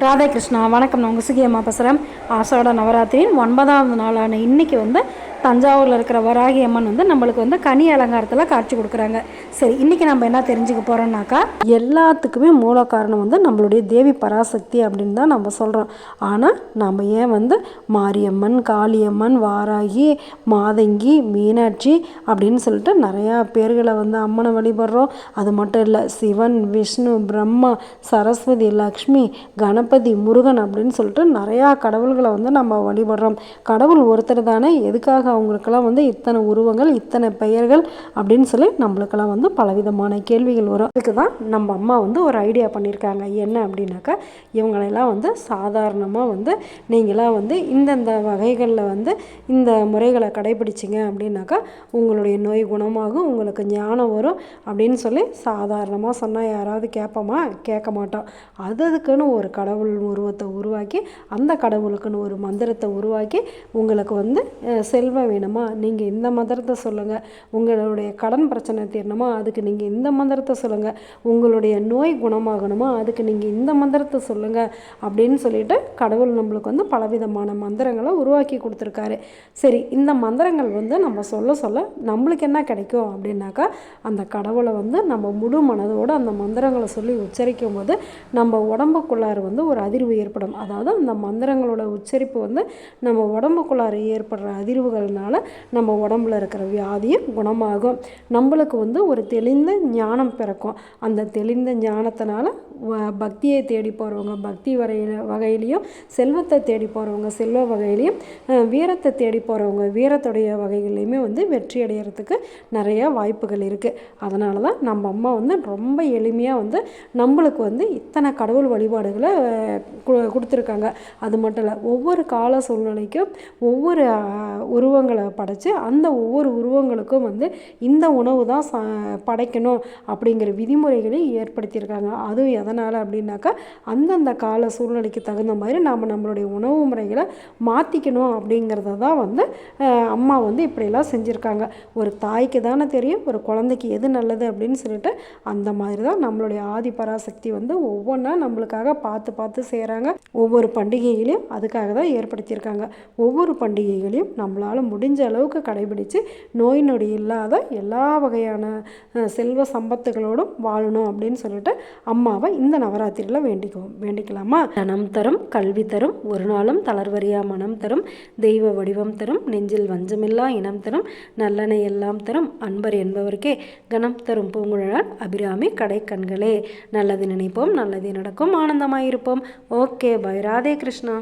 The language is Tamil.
ராதே கிருஷ்ணா. வணக்கம். நான் உங்கள் சுகியம்மா பேசுகிறேன். ஆஷாட நவராத்திரியின் 9வது நாளான இன்றைக்கி தஞ்சாவூரில் இருக்கிற வராகி அம்மன் நம்மளுக்கு கனி அலங்காரத்தில் காட்சி கொடுக்குறாங்க. சரி, இன்றைக்கி நம்ம என்ன தெரிஞ்சுக்க போகிறோம்னாக்கா, எல்லாத்துக்குமே மூல காரணம் நம்மளுடைய தேவி பராசக்தி அப்படின்னு தான் நம்ம சொல்கிறோம். ஆனால் நம்ம ஏன் மாரியம்மன், காளியம்மன், வாராகி, மாதங்கி, மீனாட்சி அப்படின்னு சொல்லிட்டு நிறையா பேர்களை அம்மனை வழிபடுறோம். அது மட்டும் இல்லை, சிவன், விஷ்ணு, பிரம்மா, சரஸ்வதி, லக்ஷ்மி, கணபதி, முருகன் அப்படின்னு சொல்லிட்டு நிறையா கடவுள்களை நம்ம வழிபடுறோம். கடவுள் ஒருத்தர் தானே, எதுக்காக அவங்களுக்கெல்லாம் இத்தனை உருவங்கள், இத்தனை பெயர்கள் அப்படின்னு சொல்லி நம்மளுக்கெல்லாம் பலவிதமான கேள்விகள் வரும். அதுக்கு தான் நம்ம அம்மா ஒரு ஐடியா பண்ணியிருக்காங்க. என்ன அப்படின்னாக்கா, இவங்களெல்லாம் சாதாரணமாக நீங்களாம் இந்தந்த வகைகளில் இந்த முறைகளை கடைபிடிச்சிங்க அப்படின்னாக்கா உங்களுடைய நோய் குணமாகும், உங்களுக்கு ஞானம் வரும் அப்படின்னு சொல்லி சாதாரணமாக சொன்னால் யாராவது கேட்போமா? கேட்க மாட்டோம். அதுக்குன்னு ஒரு கடவுள் உருவத்தை உருவாக்கி, அந்த கடவுளுக்குன்னு ஒரு மந்திரத்தை உருவாக்கி, உங்களுக்கு செல்வம் வேணுமா, நீங்கள் இந்த மந்திரத்தை சொல்லுங்கள். உங்களுடைய கடன் பிரச்சனை தீரணுமா, அதுக்கு நீங்கள் இந்த மந்திரத்தை சொல்லுங்கள். உங்களுடைய நோய் குணமாகணுமா, அதுக்கு நீங்கள் இந்த மந்திரத்தை சொல்லுங்கள் அப்படின்னு சொல்லிட்டு கடவுள் நம்மளுக்கு பலவிதமான மந்திரங்களை உருவாக்கி கொடுத்துருக்காரு. சரி, இந்த மந்திரங்கள் நம்ம சொல்ல சொல்ல நம்மளுக்கு என்ன கிடைக்கும் அப்படின்னாக்கா, அந்த கடவுளை நம்ம முழு மனதோடு அந்த மந்திரங்களை சொல்லி உச்சரிக்கும் போது நம்ம உடம்புக்குள்ளார ஒரு அதிர்வு ஏற்படும். அதாவது அந்த மந்திரங்களோட உச்சரிப்பு நம்ம உடம்புக்குள்ளார ஏற்படுற அதிர்வுகள்னால நம்ம உடம்புல இருக்கிற வியாதியும் குணமாகும். நம்மளுக்கு ஒரு தெளிந்த ஞானம் பிறக்கும். அந்த தெளிந்த ஞானத்தினால பக்தியை தேடி போகிறவங்க பக்தி வகையிலையும், செல்வத்தை தேடி போகிறவங்க செல்வ வகையிலையும், வீரத்தை தேடி போகிறவங்க வீரத்துடைய வகைகளையுமே வெற்றி அடைகிறதுக்கு நிறைய வாய்ப்புகள் இருக்குது. அதனால தான் நம்ம அம்மா ரொம்ப எளிமையாக நம்மளுக்கு இத்தனை கடவுள் வழிபாடுகளை கொடுத்துருக்காங்க. அது மட்டும் இல்லை, ஒவ்வொரு கால சூழ்நிலைக்கும் ஒவ்வொரு உருவங்களை படைத்து அந்த ஒவ்வொரு உருவங்களுக்கும் இந்த உணவு தான் படைக்கணும் அப்படிங்கிற விதிமுறைகளை ஏற்படுத்தியிருக்காங்க. அதுவும் எதனால் அப்படின்னாக்கா, அந்தந்த கால சூழ்நிலைக்கு தகுந்த மாதிரி நாம் நம்மளுடைய உணவு முறைகளை மாற்றிக்கணும் அப்படிங்கிறத தான் அம்மா இப்படியெல்லாம் செஞ்சுருக்காங்க. ஒரு தாய்க்கு தானே தெரியும் ஒரு குழந்தைக்கு எது நல்லது அப்படின்னு சொல்லிட்டு, அந்த மாதிரி தான் நம்மளுடைய ஆதி பராசக்தி ஒவ்வொன்றா நம்மளுக்காக பார்த்து பார்த்து செய்கிறாங்க. ஒவ்வொரு பண்டிகைகளையும் அதுக்காக தான் ஏற்படுத்தியிருக்காங்க. ஒவ்வொரு பண்டிகைகளையும் நம்மளால் முடிஞ்ச அளவுக்கு கடைபிடித்து நோய் நொடி இல்லாத எல்லா வகையான செல்வ சம்பத்துகளோடும் வாழணும் அப்படின்னு சொல்லிட்டு அம்மாவை இந்த நவராத்திரியில் வேண்டிக்கலாமா? தனம் தரும், கல்வி தரும், ஒரு நாளும் தளர்வறியா மனம் தரும், தெய்வ வடிவம் தரும், நெஞ்சில் வஞ்சமில்லா இனம் தரும், நல்லனை எல்லாம் தரும், அன்பர் என்பவருக்கே கணம் தரும் பூங்குழலால் அபிராமி கடை கண்களே. நல்லது நினைப்போம், நல்லது நடக்கும், ஆனந்தமாயிருப்போம். Okay, bye. ராதே கிருஷ்ணா.